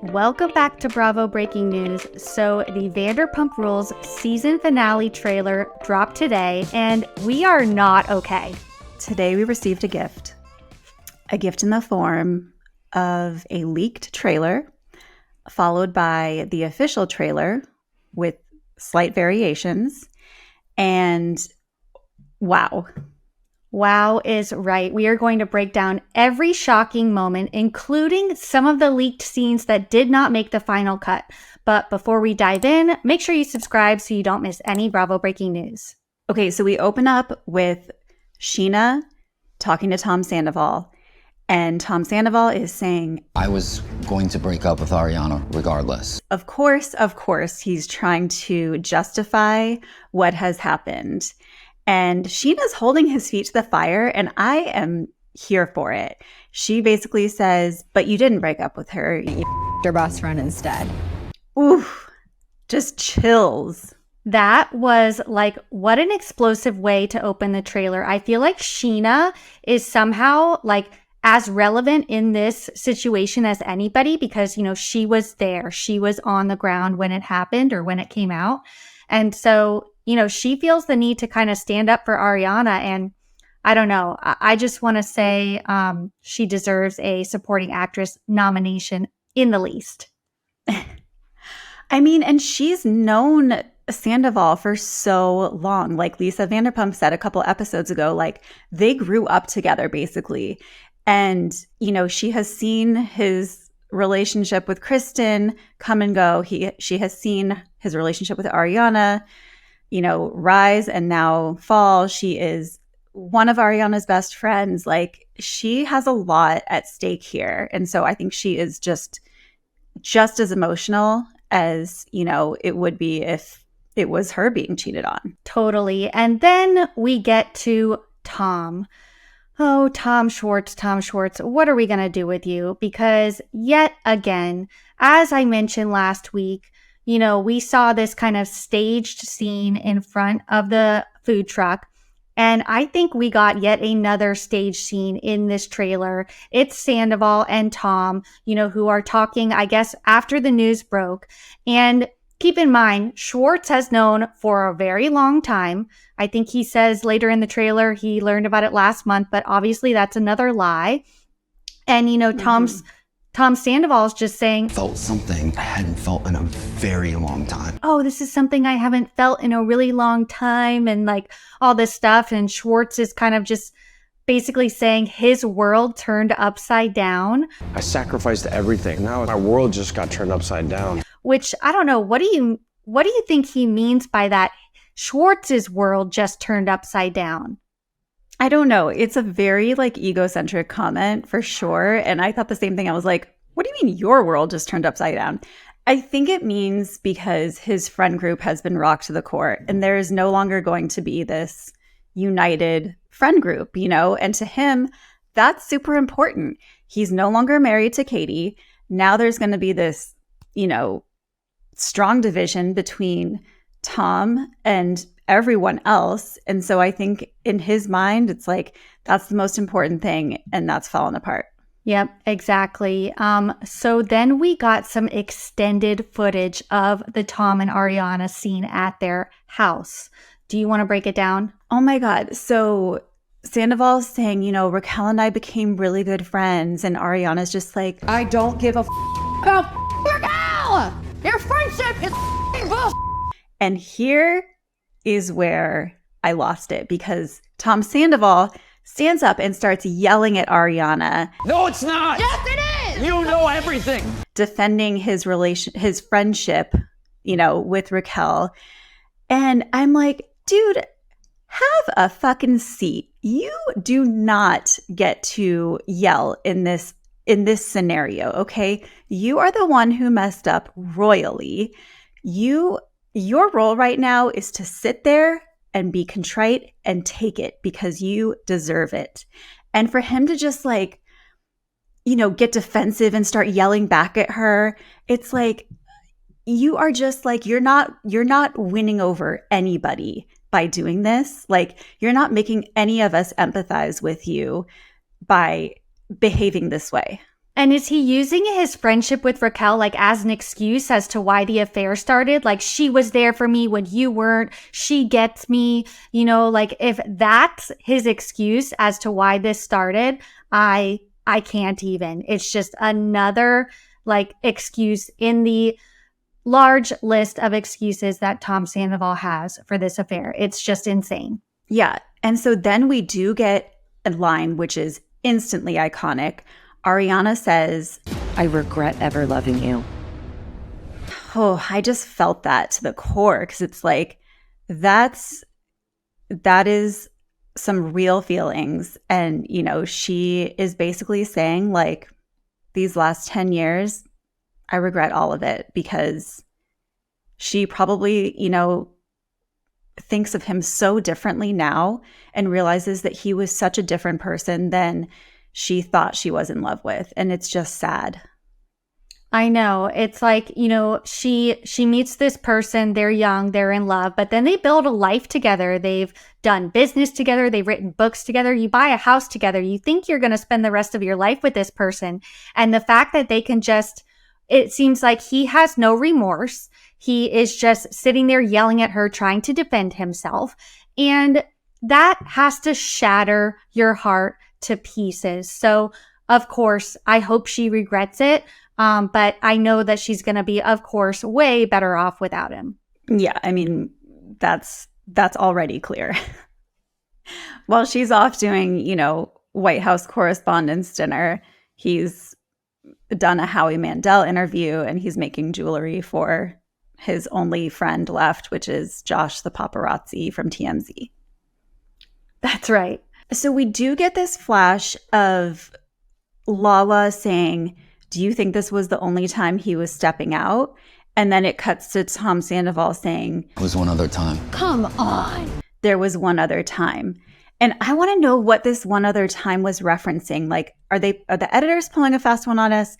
Welcome back to Bravo Breaking News. So the Vanderpump Rules season finale trailer dropped today, and we are not okay. Today we received a gift in the form of a leaked trailer, followed by the official trailer with slight variations. And wow. Wow is right. We are going to break down every shocking moment, including some of the leaked scenes that did not make the final cut. But before we dive in, make sure you subscribe so you don't miss any Bravo Breaking News. Okay, so we open up with Sheena talking to Tom Sandoval. And Tom Sandoval is saying, I was going to break up with Ariana regardless. Of course, he's trying to justify what has happened. And Sheena's holding his feet to the fire, and I am here for it. She basically says, but you didn't break up with her. You your best friend instead. Oof, just chills. That was like, what an explosive way to open the trailer. I feel like Sheena is somehow like as relevant in this situation as anybody because, you know, she was there. She was on the ground when it happened or when it came out. And so, you know, she feels the need to kind of stand up for Ariana. And I don't know. I just want to say she deserves a supporting actress nomination in the least. I mean, and she's known Sandoval for so long. Like Lisa Vanderpump said a couple episodes ago, like they grew up together basically. And, you know, she has seen his relationship with Kristen come and go. She has seen his relationship with Ariana, you know, rise and now fall. She is one of Ariana's best friends. Like she has a lot at stake here. And so I think she is just as emotional as, you know, it would be if it was her being cheated on. Totally. And then we get to Tom. Oh, Tom Schwartz, what are we going to do with you? Because yet again, as I mentioned last week, you know, we saw this kind of staged scene in front of the food truck. And I think we got yet another stage scene in this trailer. It's Sandoval and Tom, you know, who are talking, I guess, after the news broke. And keep in mind, Schwartz has known for a very long time. I think he says later in the trailer he learned about it last month, but obviously that's another lie. And, you know, Tom Sandoval is just saying, Felt something I hadn't felt in a very long time. Oh, this is something I haven't felt in a really long time and like all this stuff. And Schwartz is kind of just basically saying his world turned upside down. I sacrificed everything. Now my world just got turned upside down. Which I don't know. What do you think he means by that? Schwartz's world just turned upside down. I don't know. It's a very like egocentric comment for sure. And I thought the same thing. I was like, what do you mean your world just turned upside down? I think it means because his friend group has been rocked to the core and there is no longer going to be this united friend group, you know? And to him, that's super important. He's no longer married to Katie. Now there's going to be this, you know, strong division between Tom and everyone else. And so I think in his mind, it's like, that's the most important thing. And that's fallen apart. Yep, exactly. So then we got some extended footage of the Tom and Ariana scene at their house. Do you want to break it down? Oh my God. So Sandoval's saying, you know, Raquel and I became really good friends. And Ariana's just like, I don't give a about Raquel! Your friendship is bullshit! And here is where I lost it because Tom Sandoval stands up and starts yelling at Ariana. No, it's not. Yes, it is. You know everything. Defending his friendship, you know, with Raquel. And I'm like, dude, have a fucking seat. You do not get to yell in this scenario, okay? You are the one who messed up royally. Your role right now is to sit there and be contrite and take it because you deserve it. And for him to just like, you know, get defensive and start yelling back at her, it's like, you are just like, you're not winning over anybody by doing this. Like, you're not making any of us empathize with you by behaving this way. And is he using his friendship with Raquel like as an excuse as to why the affair started? Like, she was there for me when you weren't. She gets me. You know, like if that's his excuse as to why this started, I can't even. It's just another like excuse in the large list of excuses that Tom Sandoval has for this affair. It's just insane. Yeah. And so then we do get a line which is instantly iconic. Ariana says, I regret ever loving you. oh, I just felt that to the core because it's like, that is some real feelings. And, you know, she is basically saying like, these last 10 years, I regret all of it because she probably, you know, thinks of him so differently now and realizes that he was such a different person than she thought she was in love with. And it's just sad. I know. It's like, you know, she meets this person, they're young, they're in love, but then they build a life together. They've done business together, they've written books together, you buy a house together. You think you're going to spend the rest of your life with this person. And the fact that they can just, it seems like he has no remorse. He is just sitting there yelling at her, trying to defend himself. And that has to shatter your heart to pieces. So, of course, I hope she regrets it. But I know that she's going to be, of course, way better off without him. Yeah, I mean, that's already clear. While she's off doing, you know, White House Correspondents' Dinner, he's done a Howie Mandel interview and he's making jewelry for his only friend left, which is Josh the paparazzi from TMZ. That's right. So we do get this flash of Lala saying, do you think this was the only time he was stepping out? And then it cuts to Tom Sandoval saying, It was one other time. Come on. there was one other time. And I want to know what this one other time was referencing. Like, are the editors pulling a fast one on us?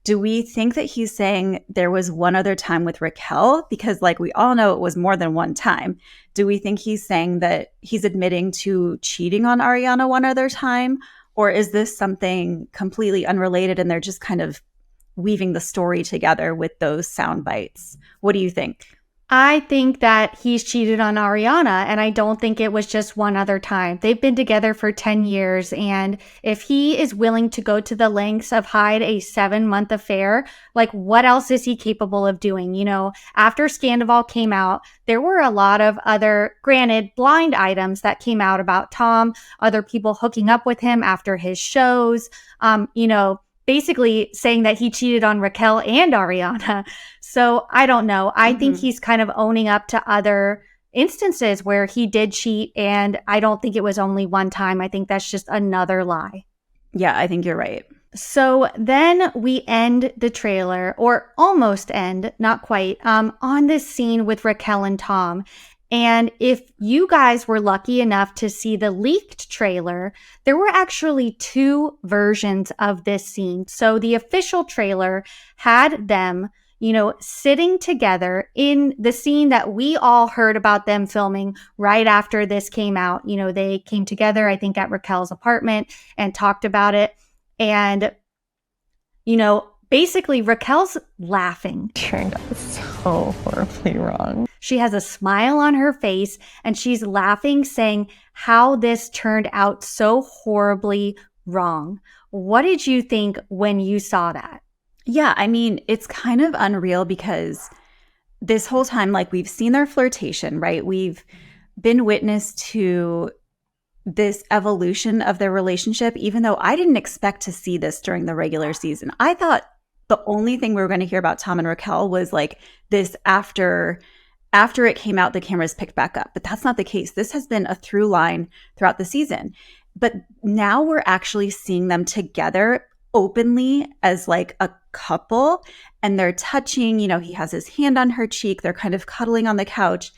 Do we think that he's saying there was one other time with Raquel? Because like we all know it was more than one time. Do we think he's saying that he's admitting to cheating on Ariana one other time? Or is this something completely unrelated and they're just kind of weaving the story together with those sound bites? What do you think? I think that he's cheated on Ariana, and I don't think it was just one other time. They've been together for 10 years, and if he is willing to go to the lengths of hide a 7-month affair, like what else is he capable of doing? You know, after Sandoval came out, there were a lot of other, granted, blind items that came out about Tom, other people hooking up with him after his shows, you know, basically saying that he cheated on Raquel and Ariana. So I don't know. I think he's kind of owning up to other instances where he did cheat. And I don't think it was only one time. I think that's just another lie. Yeah, I think you're right. So then we end the trailer, or almost end, not quite, on this scene with Raquel and Tom. And if you guys were lucky enough to see the leaked trailer, there were actually 2 versions of this scene. So the official trailer had them, you know, sitting together in the scene that we all heard about them filming right after this came out. You know, they came together, I think, at Raquel's apartment and talked about it. And, you know, basically Raquel's laughing. Turned out so horribly wrong. She has a smile on her face and she's laughing, saying how this turned out so horribly wrong. What did you think when you saw that? Yeah, I mean, it's kind of unreal because this whole time, like, we've seen their flirtation, right? We've been witness to this evolution of their relationship, even though I didn't expect to see this during the regular season. I thought the only thing we were going to hear about Tom and Raquel was like this after it came out, the cameras picked back up. But that's not the case. This has been a through line throughout the season. But now we're actually seeing them together openly as like a couple, and they're touching, you know, he has his hand on her cheek. They're kind of cuddling on the couch,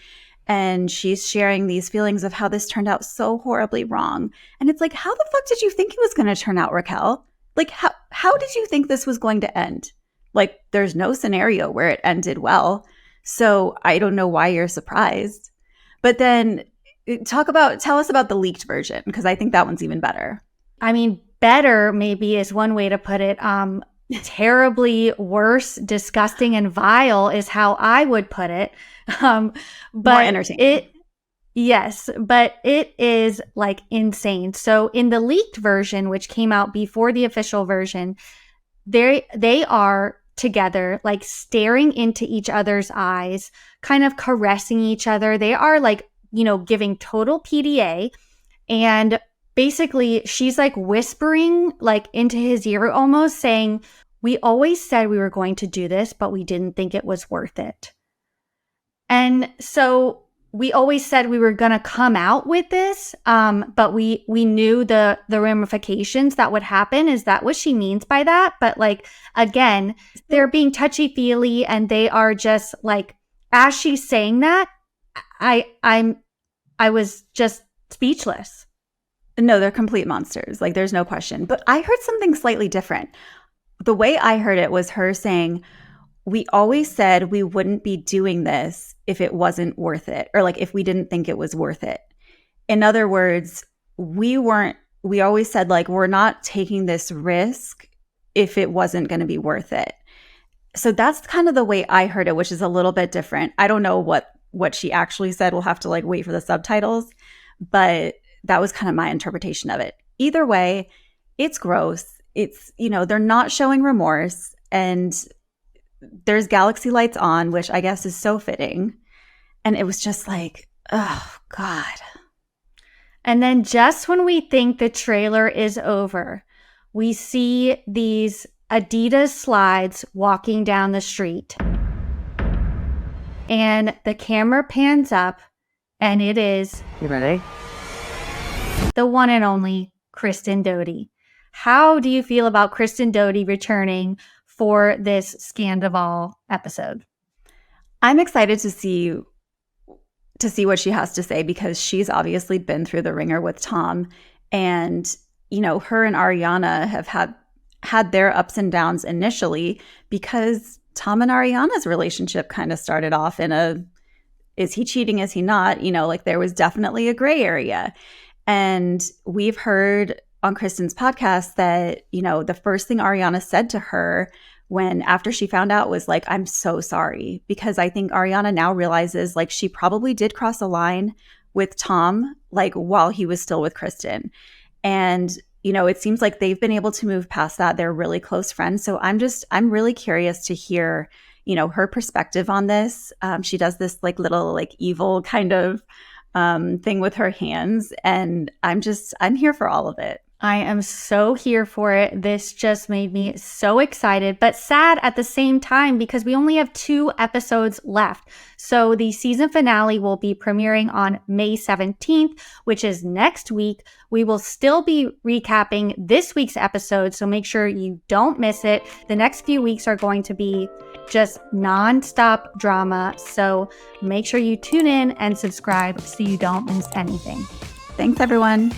and she's sharing these feelings of how this turned out so horribly wrong. And it's like, how the fuck did you think it was going to turn out, Raquel? Like, how did you think this was going to end? Like, there's no scenario where it ended well. So I don't know why you're surprised. But then tell us about the leaked version, because I think that one's even better. I mean, better, maybe is one way to put it. Terribly worse, disgusting, and vile is how I would put it. But More entertaining. Yes, but it is like insane. So in the leaked version, which came out before the official version, they are together, like staring into each other's eyes, kind of caressing each other. They are like, giving total PDA. And basically she's like whispering like into his ear, almost saying, we always said we were going to do this, but we didn't think it was worth it. And so we always said we were going to come out with this, but we knew the ramifications that would happen. Is that what she means by that? But like, again, they're being touchy-feely, and they are just like, as she's saying that, I was just speechless. No, they're complete monsters. Like, there's no question. But I heard something slightly different. The way I heard it was her saying, we always said we wouldn't be doing this if it wasn't worth it, or like if we didn't think it was worth it. In other words, we always said like, we're not taking this risk if it wasn't going to be worth it. So that's kind of the way I heard it, which is a little bit different. I don't know what she actually said. We'll have to like wait for the subtitles, but that was kind of my interpretation of it. Either way, it's gross. It's, they're not showing remorse, and there's galaxy lights on, which I guess is so fitting. And it was just like, oh God. And then just when we think the trailer is over, we see these Adidas slides walking down the street. And the camera pans up, and it is... You ready? The one and only Kristen Doute. How do you feel about Kristen Doute returning for this Sandoval episode? I'm excited to see what she has to say, because she's obviously been through the ringer with Tom, and her and Ariana have had their ups and downs initially, because Tom and Ariana's relationship kind of started off in is he cheating, is he not? Like there was definitely a gray area. And we've heard on Kristen's podcast that, the first thing Ariana said to her after she found out was like, I'm so sorry, because I think Ariana now realizes like she probably did cross a line with Tom, like while he was still with Kristen. And, it seems like they've been able to move past that. They're really close friends. So I'm really curious to hear, her perspective on this. She does this like little like evil kind of thing with her hands. And I'm here for all of it. I am so here for it. This just made me so excited, but sad at the same time, because we only have 2 episodes left. So the season finale will be premiering on May 17th, which is next week. We will still be recapping this week's episode, so make sure you don't miss it. The next few weeks are going to be just nonstop drama. So make sure you tune in and subscribe so you don't miss anything. Thanks, everyone.